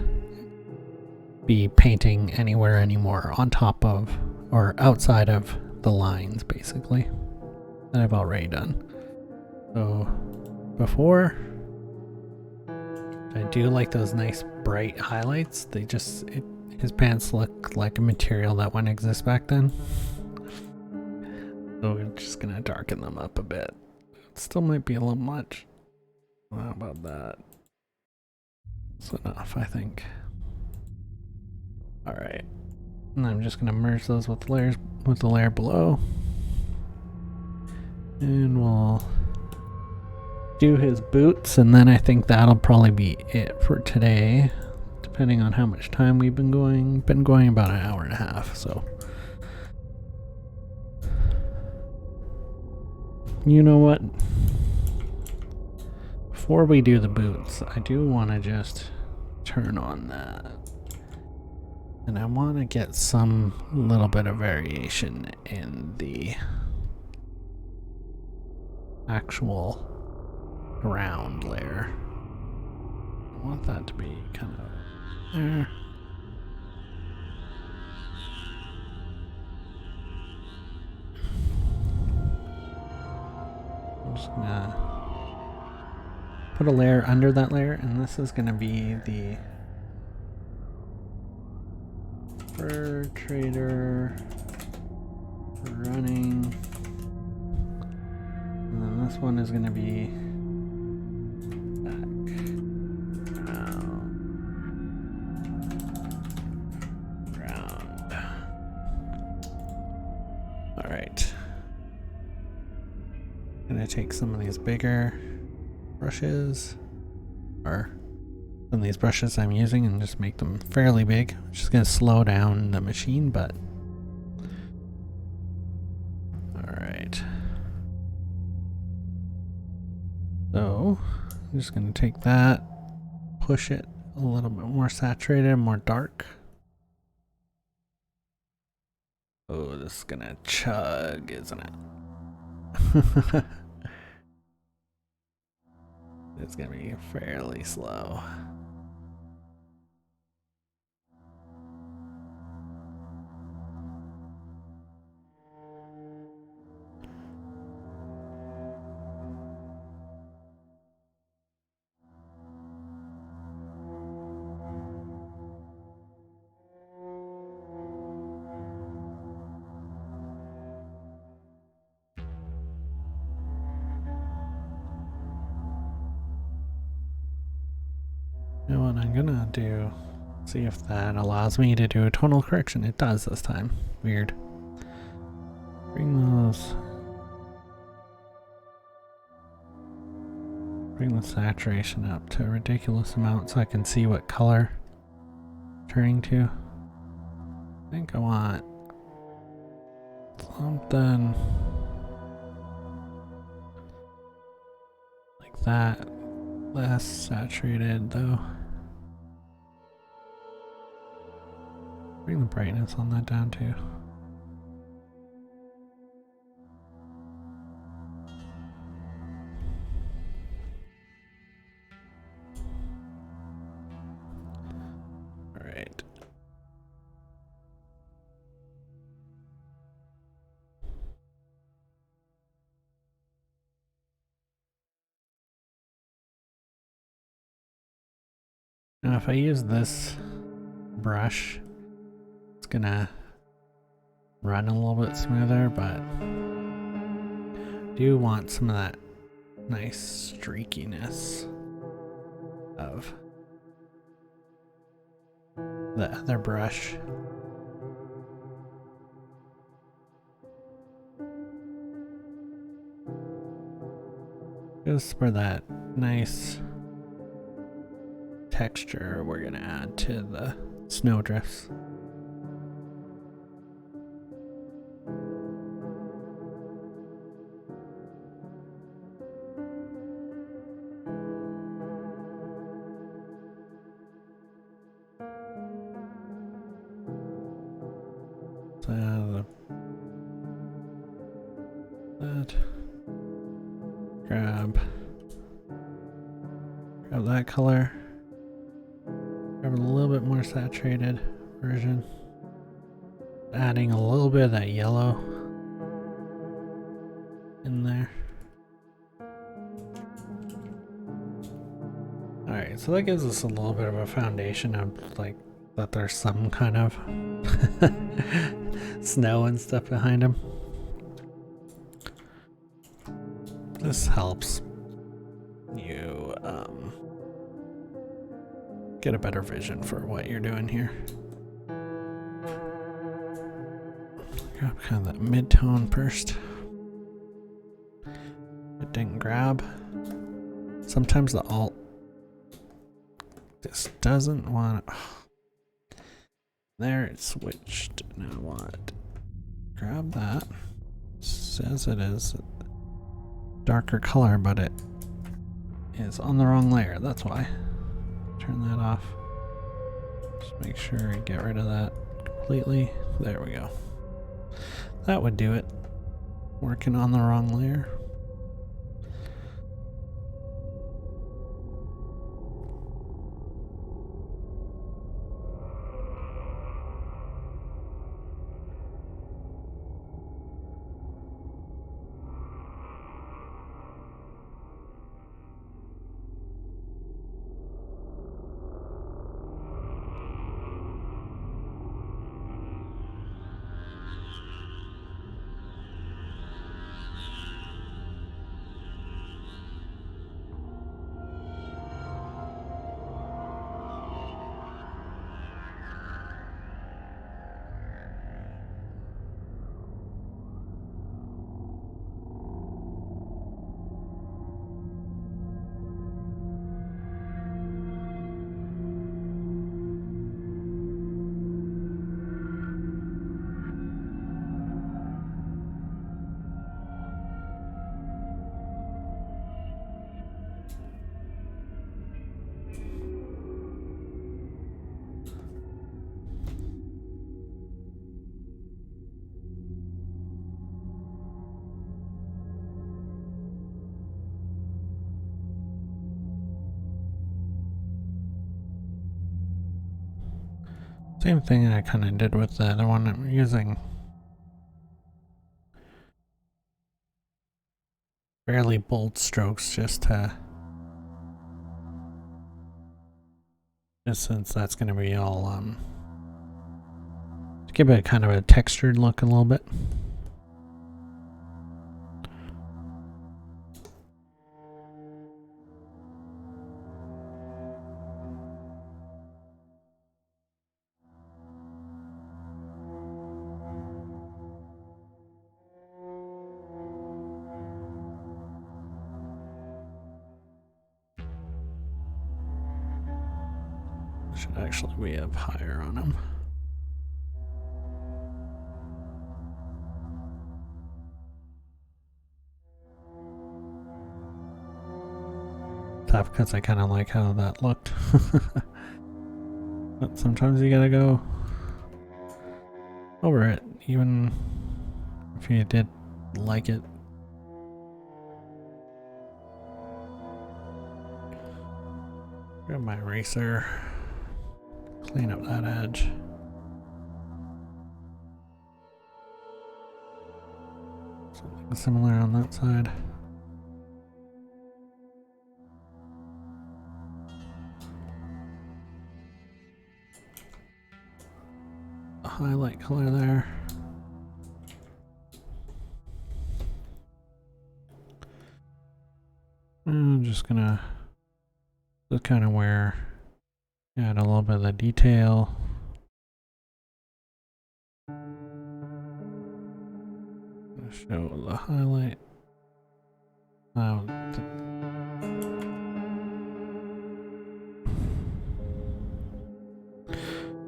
be painting anywhere anymore on top of or outside of the lines basically that I've already done. So before, I do like those nice bright highlights. They just, his pants look like a material that wouldn't exist back then. So we're just gonna darken them up a bit. It still might be a little much. How about that? That's enough, I think. Alright. And I'm just gonna merge those with layers with the layer below. And we'll do his boots, and then I think that'll probably be it for today. Depending on how much time we've been going. Been going about an hour and a half, so. You know what? Before we do the boots, I do want to just turn on that. And I want to get some little bit of variation in the actual ground layer. I want that to be kind of there. I'm just gonna put a layer under that layer, and this is gonna be the fur trader running, and then this one is gonna be round. All right. Gonna take some of these bigger brushes, or some of these brushes I'm using, and just make them fairly big. I'm just gonna slow down the machine, but alright. So I'm just gonna take that, push it a little bit more saturated, more dark. Oh, this is gonna chug, isn't it? It's gonna be fairly slow. You know what I'm gonna do? See if that allows me to do a tonal correction. It does this time. Weird. Bring those Bring the saturation up to a ridiculous amount so I can see what color turning to. I think I want something like that. Less saturated though. Bring the brightness on that down too. Alright. Now if I use this brush, it's gonna run a little bit smoother, but I do want some of that nice streakiness of the other brush. Just for that nice texture we're gonna add to the snowdrifts. So that grab that color, grab a little bit more saturated version, adding a little bit of that yellow in there. Alright, so that gives us a little bit of a foundation of like that there's some kind of snow and stuff behind him. This helps you get a better vision for what you're doing here. Grab kind of that mid-tone first. It didn't grab. Sometimes the alt just doesn't want it. There, it switched. Now what? Grab that. Says it is darker color, but it is on the wrong layer. That's why. Turn that off. Just make sure you get rid of that completely. There we go. That would do it. Working on the wrong layer. Same thing I kind of did with the other one. I'm using fairly bold strokes just since that's going to be all to give it kind of a textured look a little bit. Should actually be up higher on him. Top because I kind of like how that looked. But sometimes you gotta go over it, even if you did like it. Grab my eraser, clean up that edge. Something similar on that side. A highlight color there. I'm just gonna kind of where add a little bit of the detail. Show the highlight.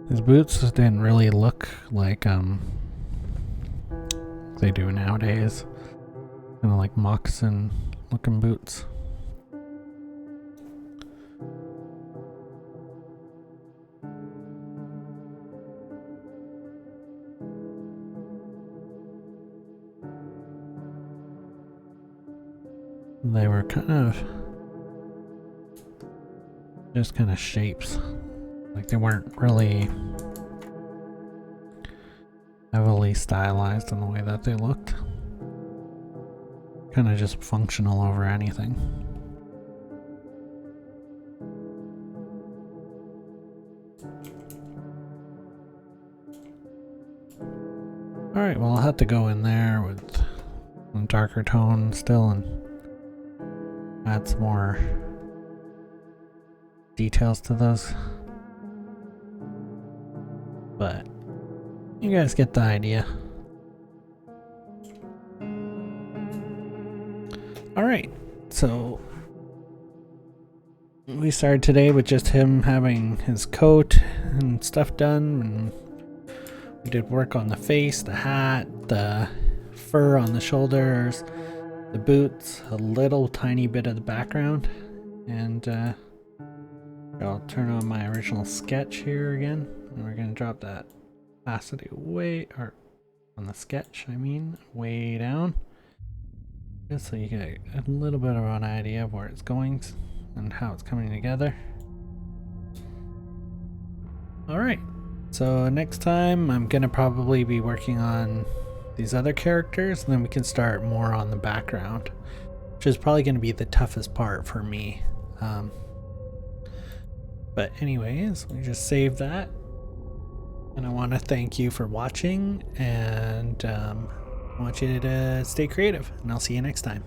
His boots didn't really look like they do nowadays. Kind of like moccasin looking boots. They were kind of just kind of shapes. Like they weren't really heavily stylized in the way that they looked. Kind of just functional over anything. Alright, well I'll have to go in there with some darker tone still and add some more details to those. But you guys get the idea. Alright, so we started today with just him having his coat and stuff done, and we did work on the face, the hat, the fur on the shoulders, the boots, a little tiny bit of the background, and I'll turn on my original sketch here again, and we're going to drop that opacity way, or on the sketch, I mean, way down, just so you get a little bit of an idea of where it's going and how it's coming together. Alright, so next time I'm going to probably be working on these other characters, and then we can start more on the background, which is probably going to be the toughest part for me. But anyways, we just saved that, and I want to thank you for watching, and I want you to stay creative, and I'll see you next time.